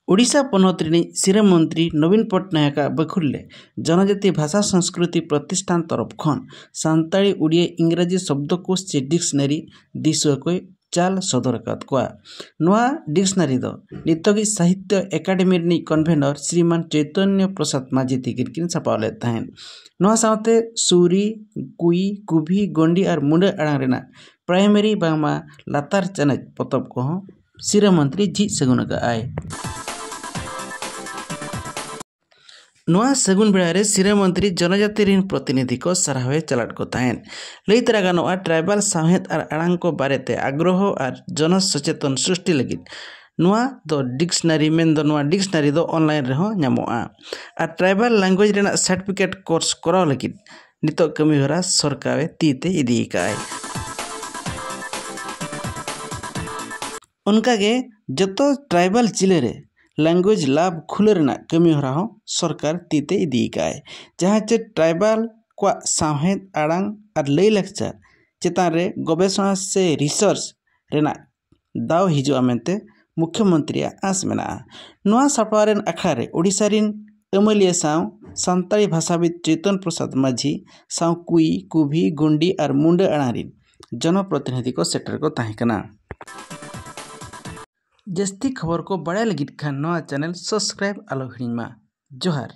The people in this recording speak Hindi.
ओडिशा पनत सिरा मंत्री नवीन पट्टनायक बखुल्ले जनजाति भाषा संस्कृति प्रतिष्ठान तरफ खन सान्ताली उड़िया इंग्राजी शब्दकोश चे डिक्शनरी दिशुको चाल सदर कात कोआ नवा डिक्शनरी दो नितगी साहित्य एकाडेमी नि कन्वेनर श्रीमान चैतन्य प्रसाद माझी तिकिन छापाले तहन नवा साथे सूरी कुई कुभी गोंडी और मुंडे आड़ांग रेना प्राइमरी बांगमा लातार चनज पतब को सिरा मंत्री जी सगुन का आए नवा सगुन बेड़ारे सिरा मंत्री जनजाति ऋण प्रतिनिधि को सराहवे चलाट को तहन लई तरह नवा ट्राइबल साहेत और आड़ांग को बारेते आग्रह और जन सचेतन सृष्टि लगी नवा दो डिक्शनरी मेन दो नवा डिक्शनरी दो ऑनलाइन रहो ᱧᱟᱢᱚᱜᱼᱟ और ट्राइबल लैंग्वेज रेना सर्टिफिकेट कोर्स कराव लगी नितो कमी हरा सरकारे तीते इदी काय उनका के जतो ट्राइबल जिले रे लैंग्वेज लाभ खुले रेना कमी हरा हो सरकार तीते इदी काय जहाँ चे ट्राइबल को साहेत आड़ांग और लई लेक्चर चेतान रे गवेषणा से रिसर्च रेना दाव हिजुआ मेंते मुख्यमंत्री आस मेना नवा सापवारेन अखाड़े ओडिशा रिन अमलिया साव सान्ताली भाषाविद चैतन्य प्रसाद माझी साव कुई कुभी गुंडी और मुंडे आड़ारिन जनप्रतिनिधि को सेक्टर को ताहिकना जस्ती खबर को बड़ा लगी खान नवा चैनल सब्सक्राइब आलो हिमा जोहार।